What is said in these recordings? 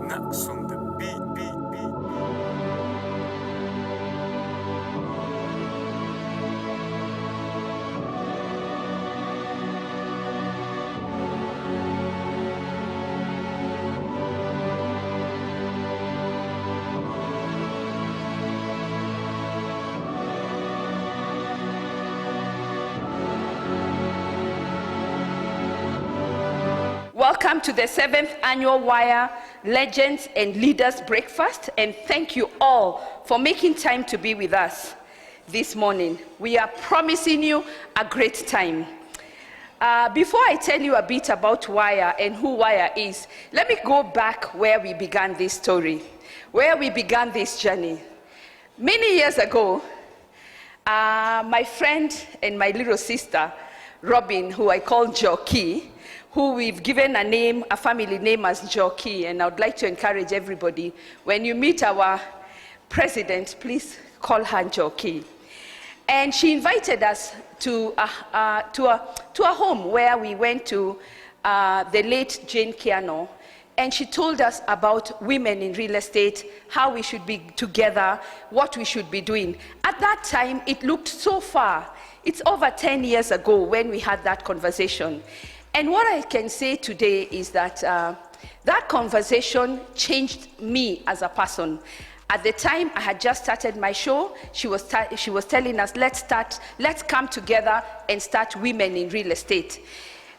Knocks on the beat. Welcome to the 7th annual WIRE Legends and Leaders Breakfast, and thank you all for making time to be with us this morning. We are promising you a great time. Before I tell you a bit about WIRE and who WIRE is, let me go back where we began this story, where we began this journey. Many years ago, my friend and my little sister, Robin, who I call Jockey, who we've given a name, a family name as Jockey, and I would like to encourage everybody, when you meet our president, please call her Jockey. And she invited us to a home where we went to the late Jane Kiano, and she told us about women in real estate, how we should be together, what we should be doing. At that time, it looked so far. It's over 10 years ago when we had that conversation. And what I can say today is that that conversation changed me as a person. At the time, I had just started my show. She was telling us, let's come together and start Women in Real Estate.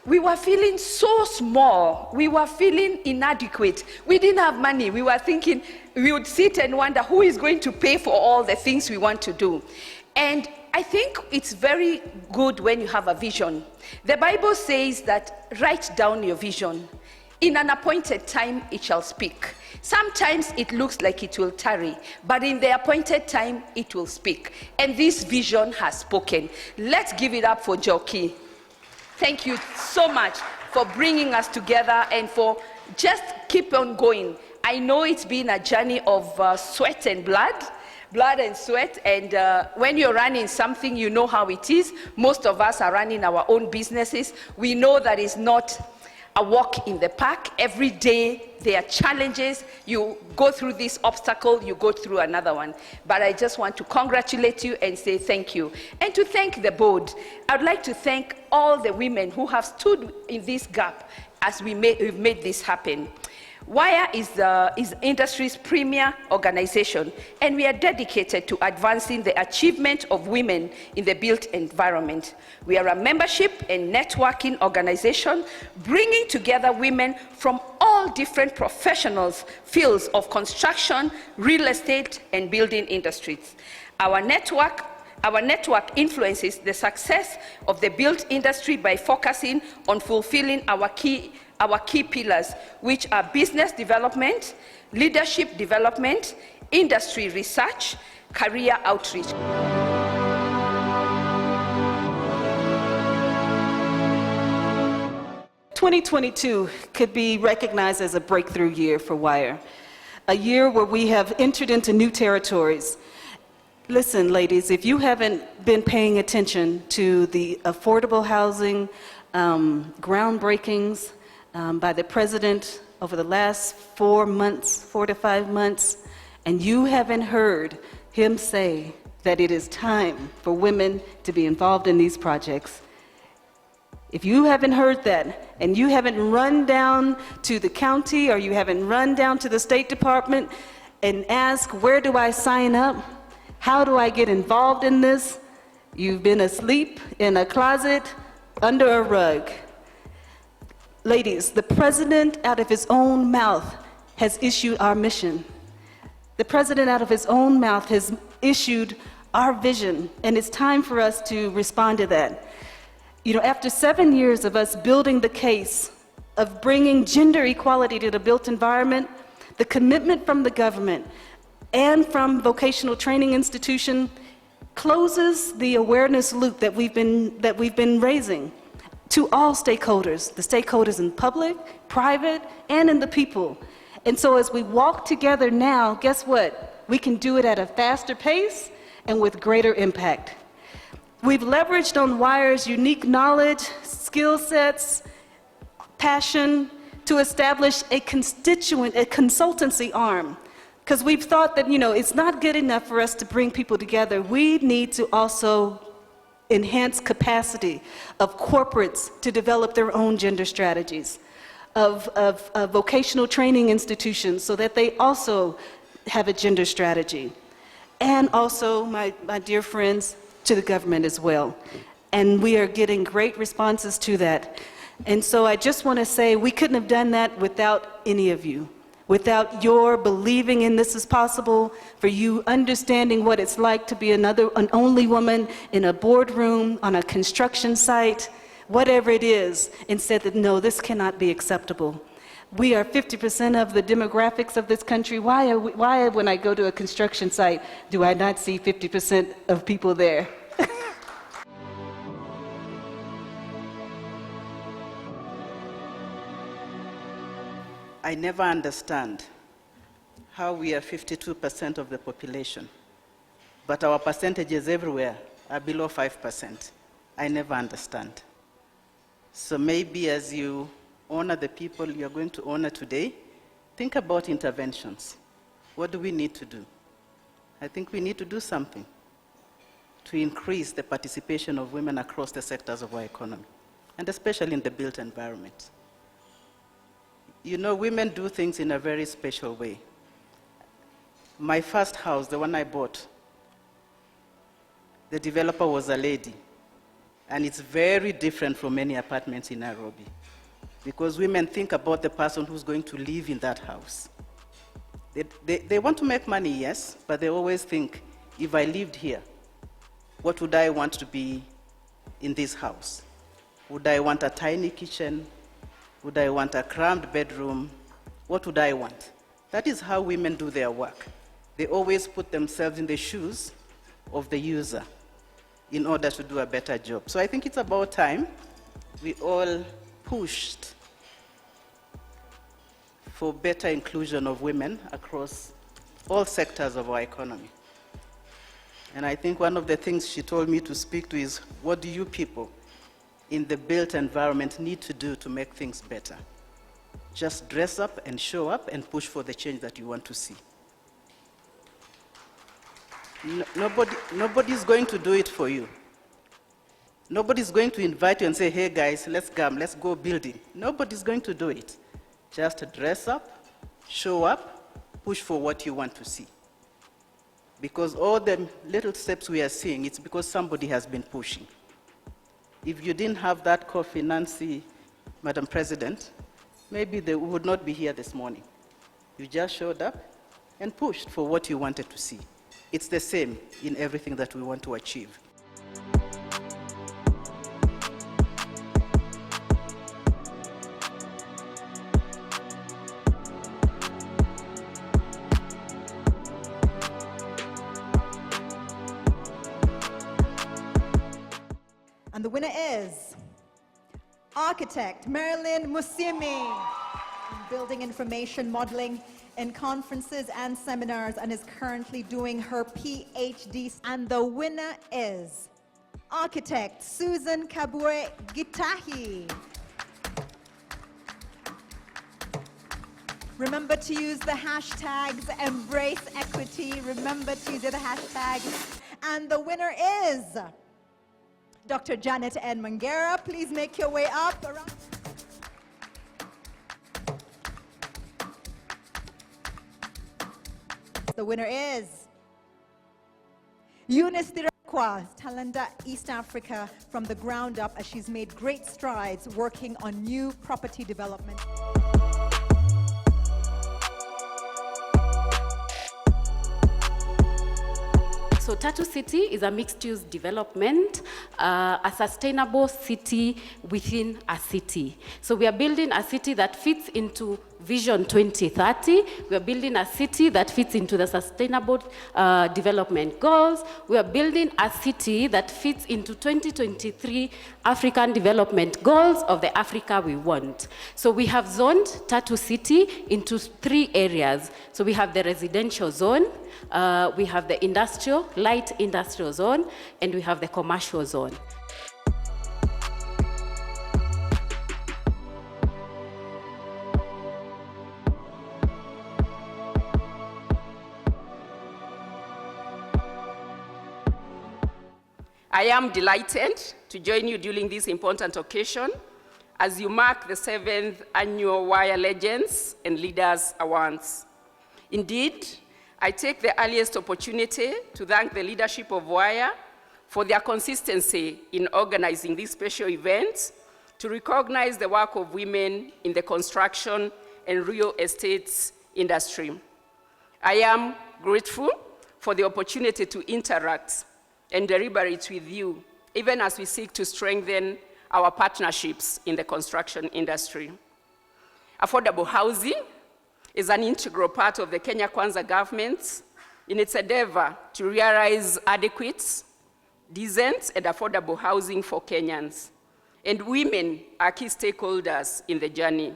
We were feeling so small. We were feeling inadequate. We didn't have money. We were thinking, we would sit and wonder who is going to pay for all the things we want to do. And I think it's very good when you have a vision. The Bible says that write down your vision. In an appointed time, it shall speak. Sometimes it looks like it will tarry, but in the appointed time, it will speak. And this vision has spoken. Let's give it up for Jockey. Thank you so much for bringing us together and for just keep on going. I know it's been a journey of sweat and blood and sweat, and when you're running something, you know how it is. Most of us are running our own businesses. We know that it's not a walk in the park. Every day there are challenges. You go through this obstacle, you go through another one. But I just want to congratulate you and say thank you. And to thank the board. I'd like to thank all the women who have stood in this gap as we've made this happen. WIRE is the industry's premier organization, and we are dedicated to advancing the achievement of women in the built environment. We are a membership and networking organization bringing together women from all different professionals, fields of construction, real estate, and building industries. Our network influences the success of the built industry by focusing on fulfilling our key pillars, which are business development, leadership development, industry research, career outreach. "2022 could be recognized as a breakthrough year for WIRE, a year where we have entered into new territories. Listen, ladies, if you haven't been paying attention to the affordable housing groundbreakings by the president over the last 4 to 5 months, and you haven't heard him say that it is time for women to be involved in these projects, if you haven't heard that, and you haven't run down to the county or you haven't run down to the State Department and asked, where do I sign up? How do I get involved in this? You've been asleep in a closet under a rug. Ladies, the president out of his own mouth has issued our mission. The president out of his own mouth has issued our vision, and it's time for us to respond to that. You know, after 7 years of us building the case of bringing gender equality to the built environment, the commitment from the government and from vocational training institution closes the awareness loop that we've been raising to all stakeholders, the stakeholders in public, private, and in the people. And so as we walk together now, guess what? We can do it at a faster pace and with greater impact. We've leveraged on WIRE's unique knowledge, skill sets, passion to establish a consultancy arm. Because we've thought that, it's not good enough for us to bring people together. We need to also enhance capacity of corporates to develop their own gender strategies, of vocational training institutions so that they also have a gender strategy. And also, my dear friends, to the government as well. And we are getting great responses to that. And so I just want to say we couldn't have done that without any of you, without your believing in this is possible, for you understanding what it's like to be an only woman in a boardroom, on a construction site, whatever it is, and said that no, this cannot be acceptable. We are 50% of the demographics of this country. Why when I go to a construction site, do I not see 50% of people there? I never understand how we are 52% of the population, but our percentages everywhere are below 5%. I never understand. So maybe as you honor the people you're going to honor today, think about interventions. What do we need to do? I think we need to do something to increase the participation of women across the sectors of our economy, and especially in the built environment. Women do things in a very special way. My first house, the one I bought, the developer was a lady. And it's very different from many apartments in Nairobi, because women think about the person who's going to live in that house. They want to make money, yes, but they always think, if I lived here, what would I want to be in this house? Would I want a tiny kitchen? Would I want a cramped bedroom? What would I want? That is how women do their work. They always put themselves in the shoes of the user in order to do a better job. So I think it's about time we all pushed for better inclusion of women across all sectors of our economy. And I think one of the things she told me to speak to is, what do you people in the built environment need to do to make things better? Just dress up and show up and push for the change that you want to see. Nobody's going to do it for you. Nobody's going to invite you and say, hey guys, let's go building. Nobody's going to do it. Just dress up, show up, push for what you want to see. Because all the little steps we are seeing, it's because somebody has been pushing. If you didn't have that coffee, Nancy, Madam President, maybe they would not be here this morning. You just showed up and pushed for what you wanted to see. It's the same in everything that we want to achieve. And the winner is architect Marilyn Musimi, building information modeling in conferences and seminars, and is currently doing her PhD. And the winner is architect Susan Kabwe Gitahi. Remember to use the hashtags Embrace Equity. Remember to use the hashtags. And the winner is Dr. Janet N. Mangera. Please make your way up. The winner is Eunice Tirakwa, Talanda, East Africa, from the ground up, as she's made great strides working on new property development. So Tatu City is a mixed-use development, a sustainable city within a city. So we are building a city that fits into Vision 2030. We are building a city that fits into the Sustainable Development Goals. We are building a city that fits into 2023 African Development Goals of the Africa we want. So we have zoned Tatu City into 3 areas. So we have the residential zone, we have the industrial, light industrial zone, and we have the commercial zone. I am delighted to join you during this important occasion as you mark the 7th annual Wire Legends and Leaders Awards. Indeed, I take the earliest opportunity to thank the leadership of Wire for their consistency in organizing these special events to recognize the work of women in the construction and real estate industry. I am grateful for the opportunity to interact and deliberate with you, even as we seek to strengthen our partnerships in the construction industry. Affordable housing is an integral part of the Kenya Kwanza government in its endeavor to realize adequate, decent, and affordable housing for Kenyans. And women are key stakeholders in the journey.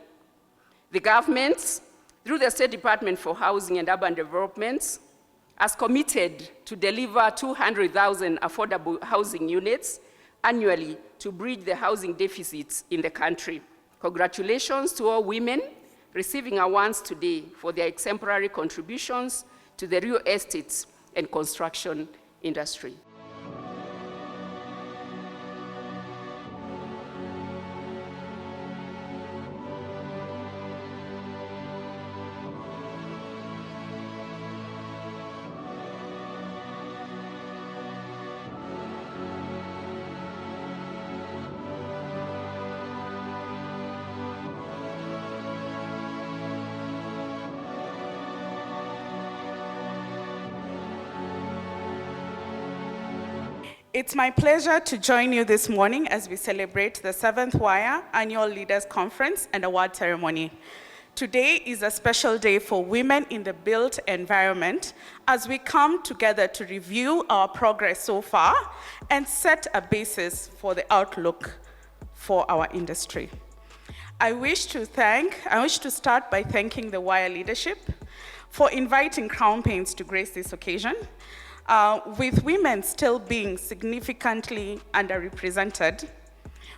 The government, through the State Department for Housing and Urban Development, has committed to deliver 200,000 affordable housing units annually to bridge the housing deficits in the country. Congratulations to all women receiving awards today for their exemplary contributions to the real estate and construction industry. It's my pleasure to join you this morning as we celebrate the 7th Wire Annual Leaders Conference and Award Ceremony. Today is a special day for women in the built environment as we come together to review our progress so far and set a basis for the outlook for our industry. I wish to start by thanking the Wire leadership for inviting Crown Paints to grace this occasion. With women still being significantly underrepresented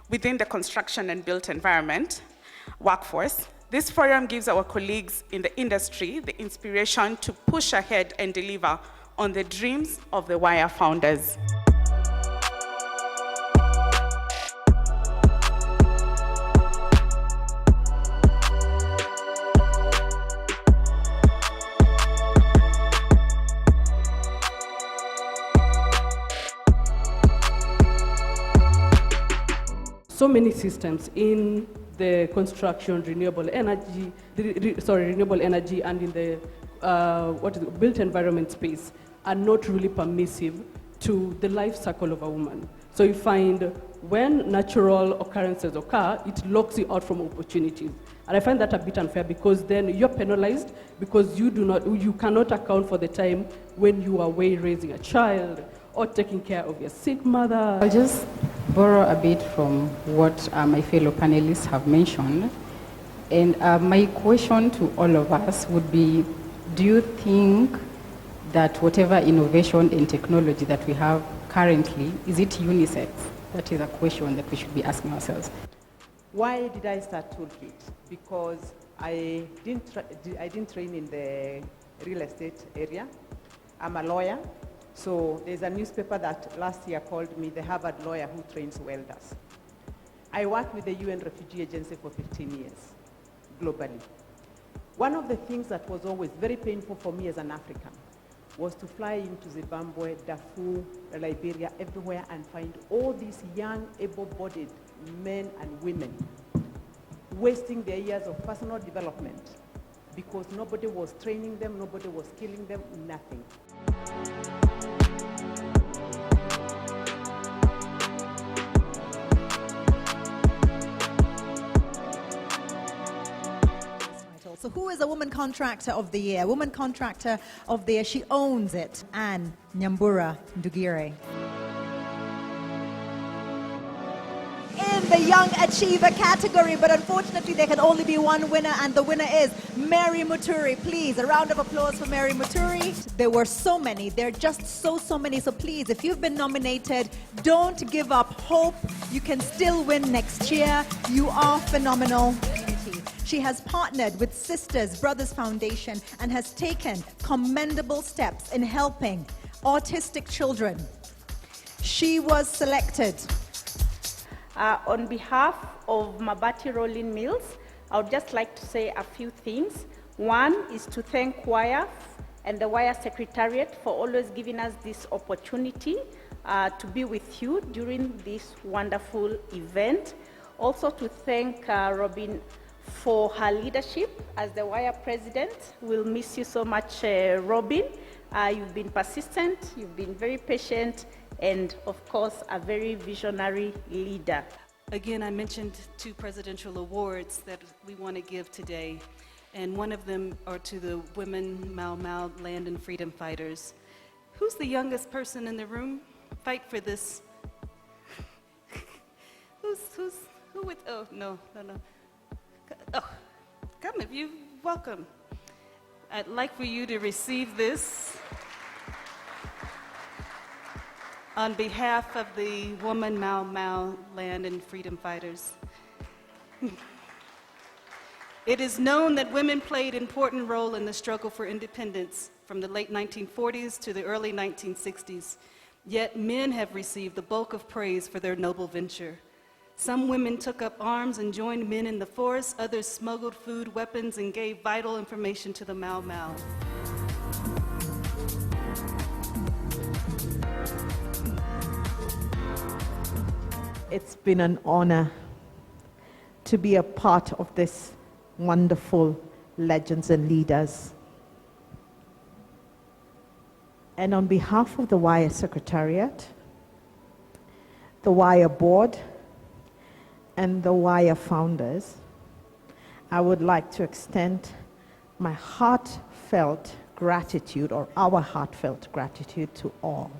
within the construction and built environment workforce, this forum gives our colleagues in the industry the inspiration to push ahead and deliver on the dreams of the Wire founders. So many systems in the construction, renewable energy, and in the built environment space are not really permissive to the life cycle of a woman. So you find when natural occurrences occur, it locks you out from opportunities. And I find that a bit unfair because then you're penalized because you cannot account for the time when you are away raising a child or taking care of your sick mother. I'll just borrow a bit from what my fellow panelists have mentioned. And my question to all of us would be, do you think that whatever innovation and technology that we have currently, is it unisex? That is a question that we should be asking ourselves. Why did I start Toolkit? Because I didn't train in the real estate area. I'm a lawyer. So there's a newspaper that last year called me the Harvard lawyer who trains welders. I worked with the UN Refugee Agency for 15 years, globally. One of the things that was always very painful for me as an African was to fly into Zimbabwe, Darfur, Liberia, everywhere, and find all these young, able-bodied men and women wasting their years of personal development because nobody was training them, nobody was skilling them, nothing. So who is a Woman Contractor of the Year? Woman Contractor of the Year, she owns it. Anne Nyambura Ndugire. In the Young Achiever category, but unfortunately there can only be one winner, and the winner is Mary Muturi. Please, a round of applause for Mary Muturi. There were so many, there are just so many, so please, if you've been nominated, don't give up hope. You can still win next year. You are phenomenal. She has partnered with Sisters Brothers Foundation and has taken commendable steps in helping autistic children. She was selected. On behalf of Mabati Rolling Mills, I would just like to say a few things. One is to thank WIRE and the WIRE Secretariat for always giving us this opportunity to be with you during this wonderful event. Also to thank Robin for her leadership as the WIRE president. We'll miss you so much, Robin. You've been persistent, you've been very patient, and of course, a very visionary leader. Again, I mentioned 2 presidential awards that we want to give today, and one of them are to the women Mau Mau land and freedom fighters. Who's the youngest person in the room? Fight for this. Who with, oh, no. Oh, come if you, welcome. I'd like for you to receive this on behalf of the woman Mau Mau land and freedom fighters. It is known that women played an important role in the struggle for independence from the late 1940s to the early 1960s. Yet men have received the bulk of praise for their noble venture. Some women took up arms and joined men in the forest, others smuggled food, weapons, and gave vital information to the Mau Mau. It's been an honor to be a part of this wonderful legends and leaders. And on behalf of the WIRE Secretariat, the WIRE Board, and the WIRE founders, I would like to extend my heartfelt gratitude, or our heartfelt gratitude, to all.